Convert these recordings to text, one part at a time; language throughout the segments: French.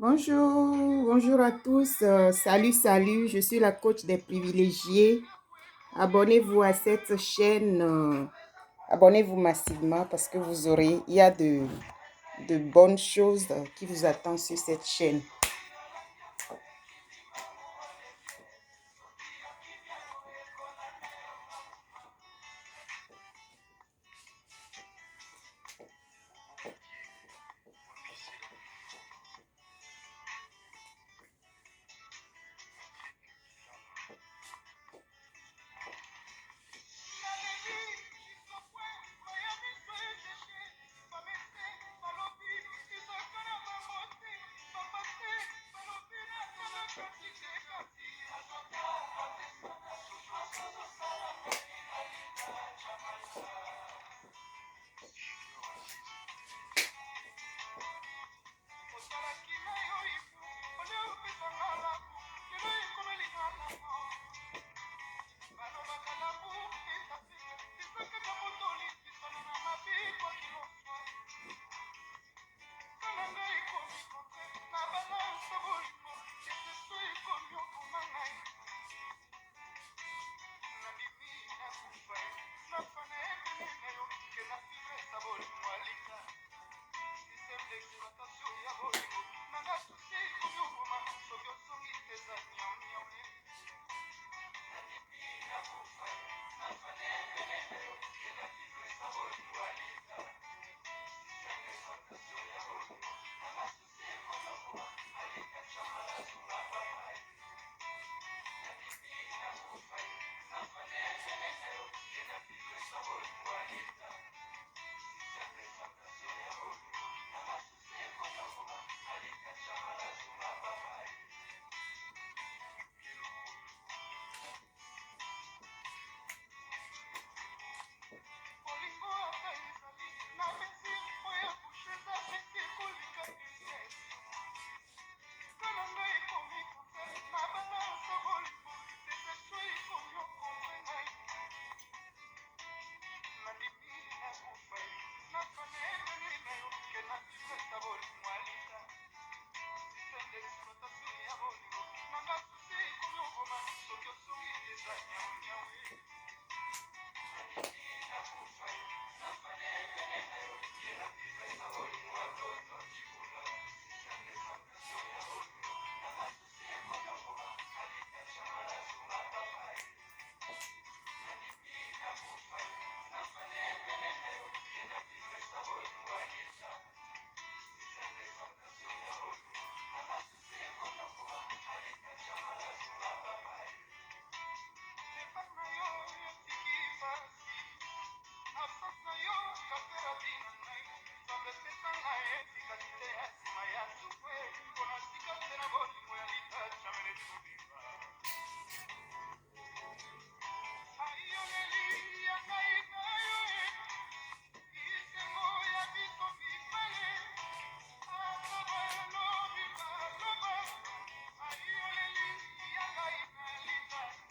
Bonjour, bonjour à tous. Salut, je suis la coach des privilégiés. Abonnez-vous à cette chaîne. Abonnez-vous massivement parce que il y a de bonnes choses qui vous attendent sur cette chaîne.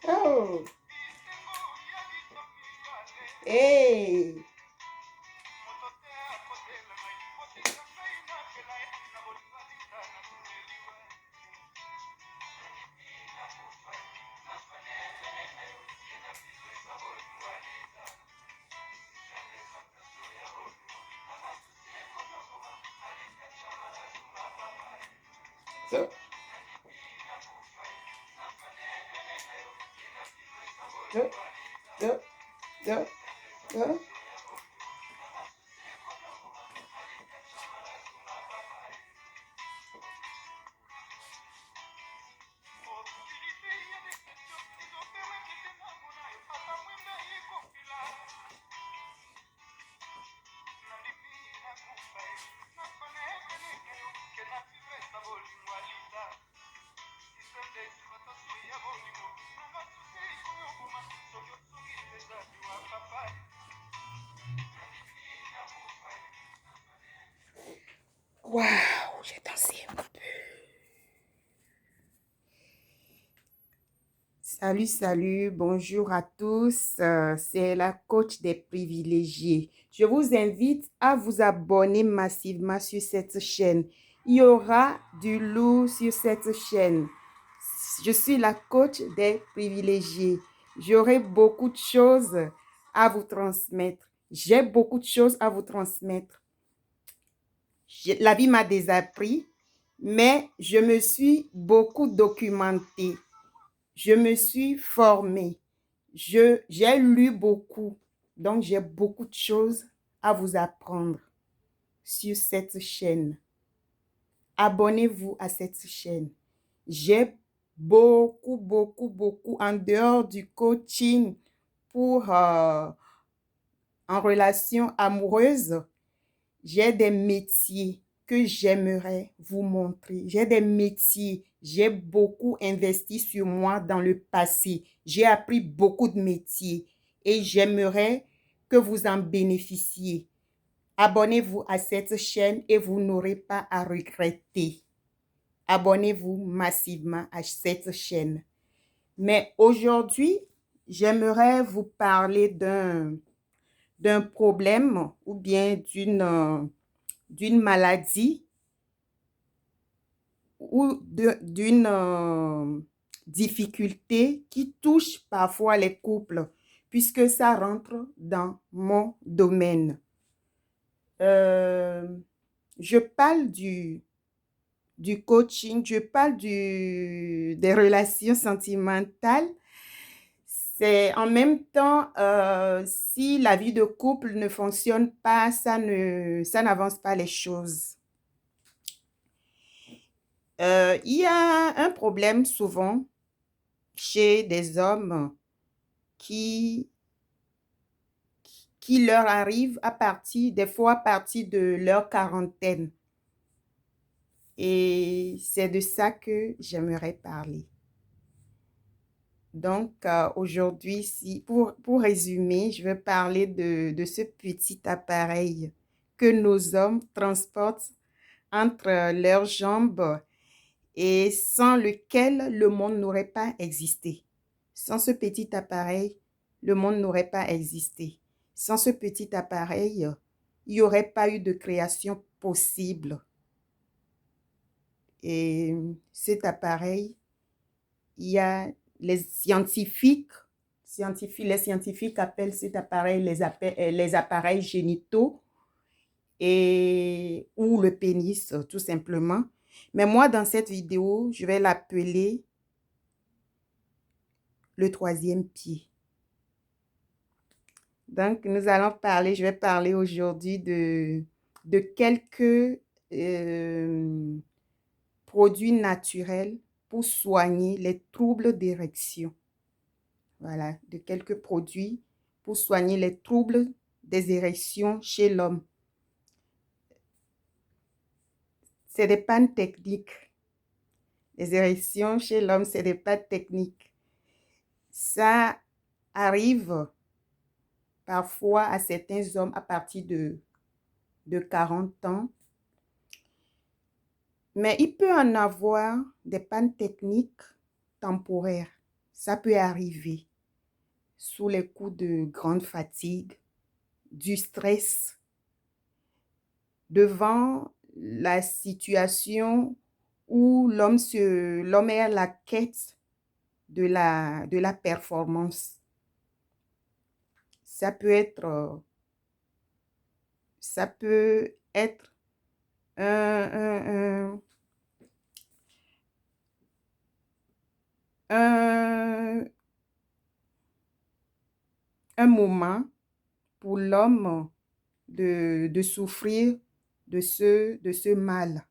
Oh, hey. So, so, so, so, so. Waouh, j'ai dansé un peu. Salut, bonjour à tous. C'est la coach des privilégiés. Je vous invite à vous abonner massivement sur cette chaîne. Il y aura du lourd sur cette chaîne. Je suis la coach des privilégiés. J'aurai beaucoup de choses à vous transmettre. J'ai beaucoup de choses à vous transmettre. La vie m'a désappris, mais je me suis beaucoup documentée. Je me suis formée. J'ai lu beaucoup. Donc, j'ai beaucoup de choses à vous apprendre sur cette chaîne. Abonnez-vous à cette chaîne. J'ai beaucoup en dehors du coaching pour en relation amoureuse. J'ai des métiers que j'aimerais vous montrer. J'ai des métiers. J'ai beaucoup investi sur moi dans le passé. J'ai appris beaucoup de métiers et j'aimerais que vous en bénéficiez. Abonnez-vous à cette chaîne et vous n'aurez pas à regretter. Abonnez-vous massivement à cette chaîne. Mais aujourd'hui, j'aimerais vous parler d'un problème ou bien d'une maladie ou d'une difficulté qui touche parfois les couples, puisque ça rentre dans mon domaine. Je parle du coaching, je parle des relations sentimentales. C'est en même temps, si la vie de couple ne fonctionne pas, ça n'avance pas les choses. Il y a un problème souvent chez des hommes qui leur arrive des fois à partir de leur quarantaine. Et c'est de ça que j'aimerais parler. Donc, aujourd'hui, pour résumer, je vais parler de ce petit appareil que nos hommes transportent entre leurs jambes et sans lequel le monde n'aurait pas existé. Sans ce petit appareil, le monde n'aurait pas existé. Sans ce petit appareil, il n'y aurait pas eu de création possible. Et cet appareil, il y a les scientifiques appellent cet appareil les appareils génitaux ou le pénis, tout simplement. Mais moi, dans cette vidéo, je vais l'appeler le troisième pied. Donc, je vais parler aujourd'hui de quelques produits naturels pour soigner les troubles d'érection. Voilà, de quelques produits pour soigner les troubles des érections chez l'homme. C'est des pannes techniques. Les érections chez l'homme, c'est des pannes techniques. Ça arrive parfois à certains hommes à partir de 40 ans. Mais il peut en avoir des pannes techniques temporaires. Ça peut arriver sous les coups de grande fatigue, du stress, devant la situation où l'homme est à la quête de la performance. Ça peut être un moment pour l'homme de souffrir de ce mal.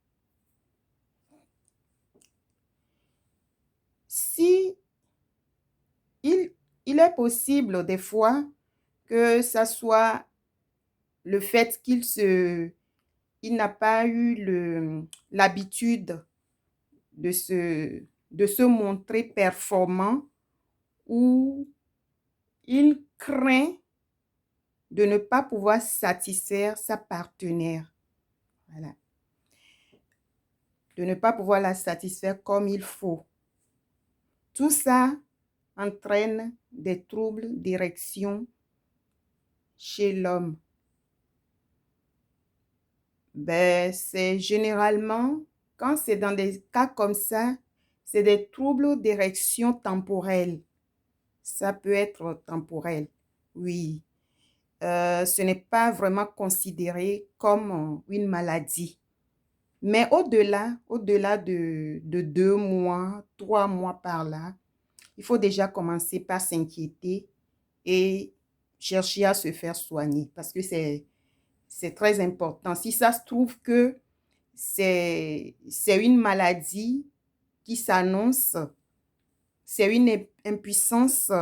Si il est possible des fois que ça soit le fait il n'a pas eu l'habitude de se montrer performant, ou il craint de ne pas pouvoir satisfaire sa partenaire. Voilà. De ne pas pouvoir la satisfaire comme il faut. Tout ça entraîne des troubles d'érection chez l'homme. Ben, c'est généralement, quand c'est dans des cas comme ça, c'est des troubles d'érection temporelle. Ça peut être temporel, oui. Ce n'est pas vraiment considéré comme une maladie. Mais au-delà de 2 mois, 3 mois par là, il faut déjà commencer par s'inquiéter et chercher à se faire soigner parce que c'est très important. Si ça se trouve que c'est une maladie qui s'annonce, c'est une impuissance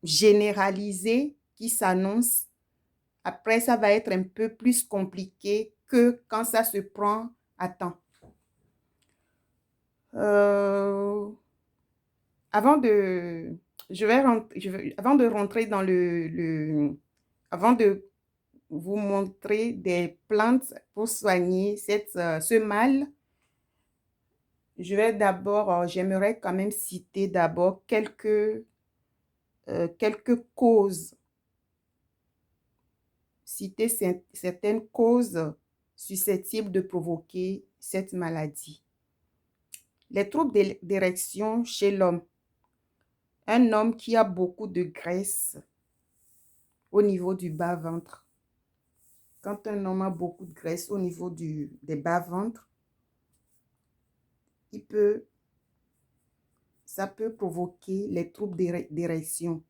généralisée qui s'annonce, après ça va être un peu plus compliqué que quand ça se prend à temps. Euh, avant de, avant de rentrer dans avant de vous montrer des plantes pour soigner ce mal, je vais d'abord, j'aimerais quand même citer d'abord quelques causes, citer certaines causes susceptibles de provoquer cette maladie. Les troubles d'érection chez l'homme. Un homme qui a beaucoup de graisse au niveau du bas-ventre. Quand un homme a beaucoup de graisse au niveau des bas-ventres, ça peut provoquer les troubles d'érection.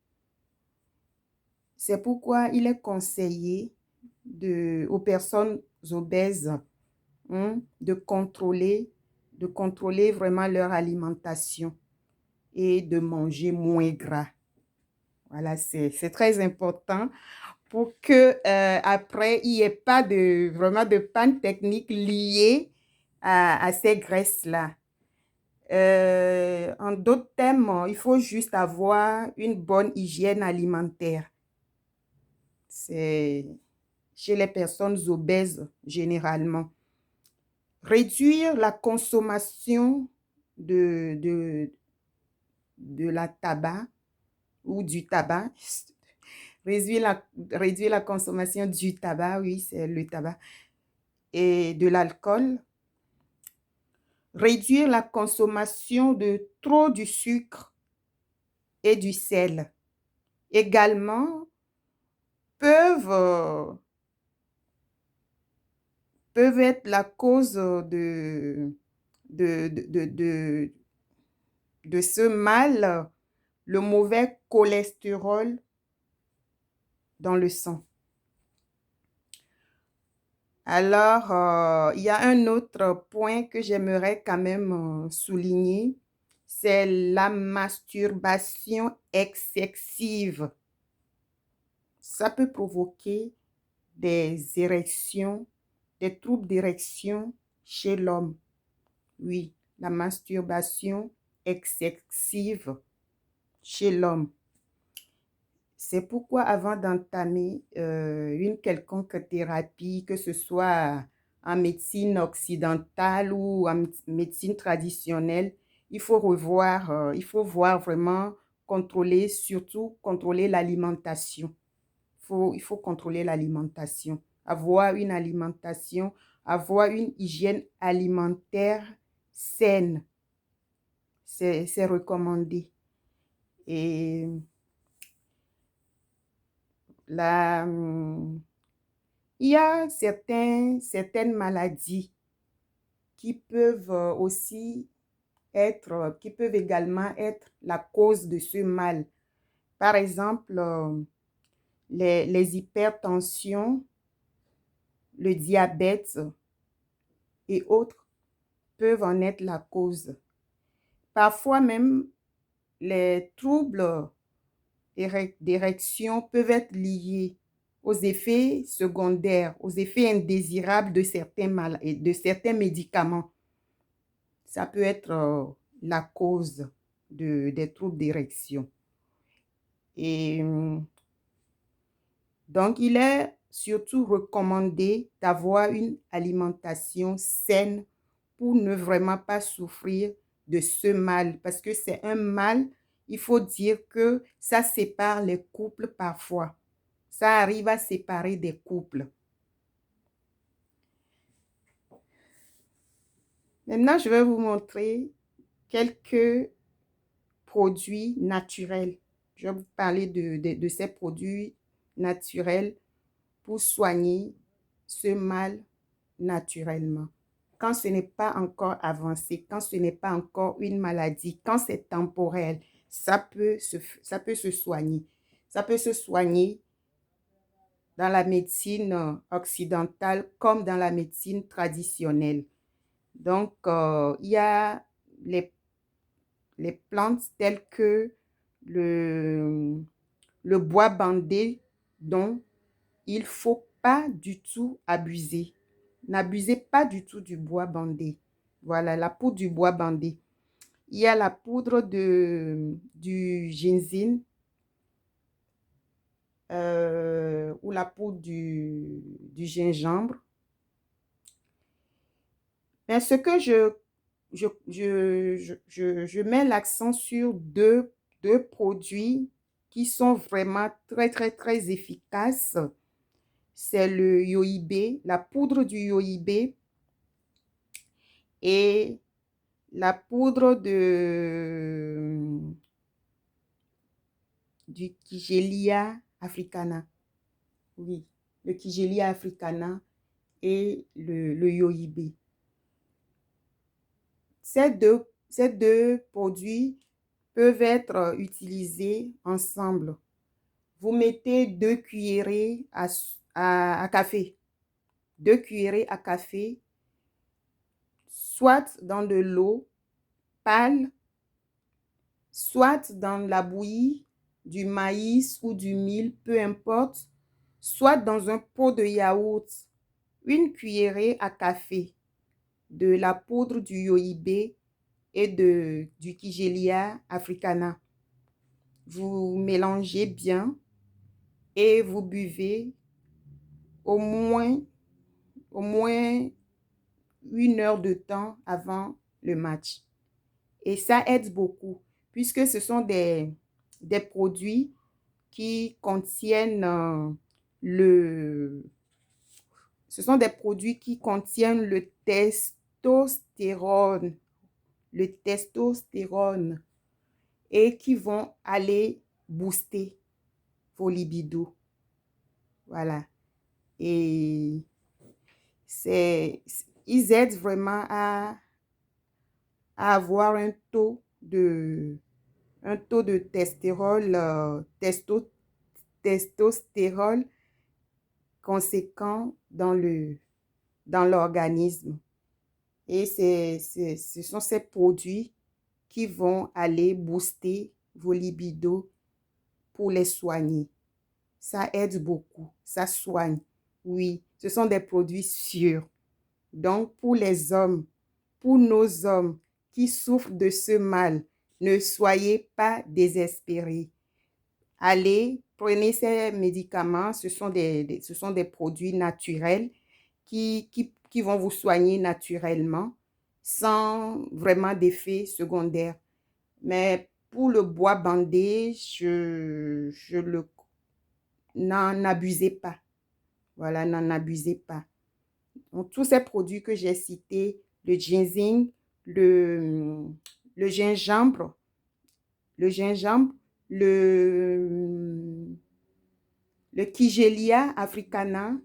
C'est pourquoi il est conseillé aux personnes obèses de contrôler vraiment leur alimentation et de manger moins gras. Voilà, c'est très important pour que après, il n'y ait pas vraiment de panne technique liée à ces graisses-là. En d'autres termes, il faut juste avoir une bonne hygiène alimentaire. C'est chez les personnes obèses généralement. Réduire la consommation de la tabac ou du tabac. Réduire la consommation du tabac, oui, c'est le tabac, et de l'alcool. Réduire la consommation de trop du sucre et du sel. Également, peuvent être la cause de ce mal, le mauvais cholestérol dans le sang. Alors, il y a un autre point que j'aimerais quand même souligner, c'est la masturbation excessive. Ça peut provoquer des érections, des troubles d'érection chez l'homme. Oui, la masturbation excessive chez l'homme. C'est pourquoi avant d'entamer une quelconque thérapie, que ce soit en médecine occidentale ou en médecine traditionnelle, il faut il faut voir vraiment surtout contrôler l'alimentation. Il faut contrôler l'alimentation, avoir une hygiène alimentaire saine. C'est recommandé. Et il y a certaines maladies qui peuvent qui peuvent également être la cause de ce mal. Par exemple, les hypertensions, le diabète et autres peuvent en être la cause. Parfois même, les troubles d'érection peuvent être liés aux effets secondaires, aux effets indésirables de certains médicaments. Ça peut être la cause des troubles d'érection. Et donc, il est surtout recommandé d'avoir une alimentation saine pour ne vraiment pas souffrir de ce mal. Parce que c'est un mal, il faut dire que ça sépare les couples parfois. Ça arrive à séparer des couples. Maintenant, je vais vous montrer quelques produits naturels. Je vais vous parler de ces produits naturels pour soigner ce mal naturellement. Quand ce n'est pas encore avancé, quand ce n'est pas encore une maladie, quand c'est temporel, ça peut se soigner. Ça peut se soigner dans la médecine occidentale comme dans la médecine traditionnelle. Donc, il y a les, les plantes telles que le, le bois bandé dont il ne faut pas du tout abuser. N'abusez pas du tout du bois bandé. Voilà, la poudre du bois bandé. Il y a la poudre du ginseng ou la poudre du gingembre. Mais ce que je mets l'accent sur deux produits qui sont vraiment très, très, très efficaces. C'est le yohibé, la poudre du yohibé et la poudre du Kigelia africana. Oui, le Kigelia africana et le yohibé. Ces deux produits peuvent être utilisés ensemble. Vous mettez 2 cuillerées à café. 2 cuillerées à café, soit dans de l'eau pâle, soit dans la bouillie du maïs ou du mil, peu importe, soit dans un pot de yaourt. 1 cuillerée à café de la poudre du yohibé et du Kigelia africana. Vous mélangez bien et vous buvez au moins 1 heure de temps avant le match. Et ça aide beaucoup puisque ce sont des produits qui contiennent ce sont des produits qui contiennent le testostérone et qui vont aller booster vos libidos. Voilà. Et ils aident vraiment à avoir un taux de testostérone conséquent dans l'organisme. Et ce sont ces produits qui vont aller booster vos libidos pour les soigner. Ça aide beaucoup, ça soigne. Oui, ce sont des produits sûrs. Donc, pour les hommes, pour nos hommes qui souffrent de ce mal, ne soyez pas désespérés. Allez, prenez ces médicaments. Ce sont des produits naturels qui vont vous soigner naturellement sans vraiment d'effets secondaires. Mais pour le bois bandé, n'en abusez pas. Voilà, n'en abusez pas. Donc, tous ces produits que j'ai cités, le ginseng, le, le gingembre, le gingembre, le, le Kigelia africana,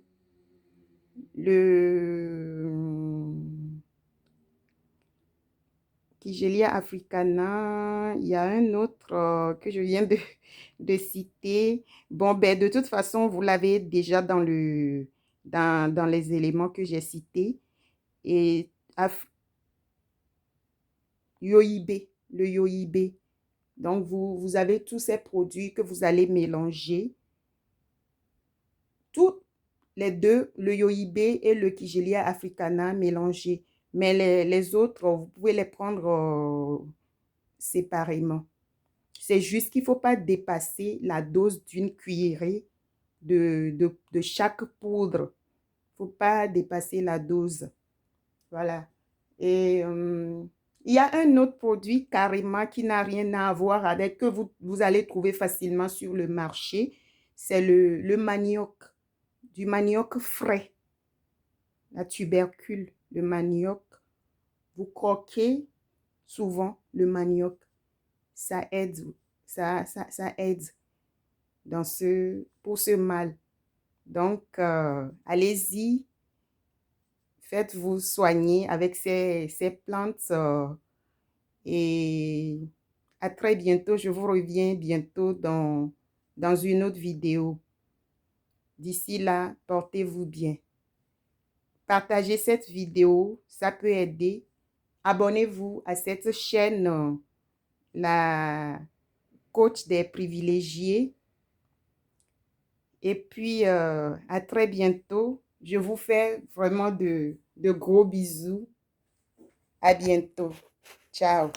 le Kigelia africana, il y a un autre que je viens de citer. Bon, ben, de toute façon, vous l'avez déjà dans les éléments que j'ai cités. Et yohibé, le yohibé. Donc, vous avez tous ces produits que vous allez mélanger. Tous les deux, le yohibé et le Kigelia africana mélangés. Mais les autres, vous pouvez les prendre séparément. C'est juste qu'il ne faut pas dépasser la dose d'une cuillerée de chaque poudre. Il ne faut pas dépasser la dose. Voilà. Et il y a un autre produit carrément qui n'a rien à voir avec, que vous allez trouver facilement sur le marché. C'est le manioc, du manioc frais, la tubercule, le manioc. vous croquez souvent le manioc. Ça aide, ça aide pour ce mal. Donc, allez-y, faites-vous soigner avec ces plantes et à très bientôt. Je vous reviens bientôt dans une autre vidéo. D'ici là, portez-vous bien. Partagez cette vidéo, ça peut aider. Abonnez-vous à cette chaîne, la coach des privilégiés. Et puis, à très bientôt. Je vous fais vraiment de gros bisous. À bientôt. Ciao.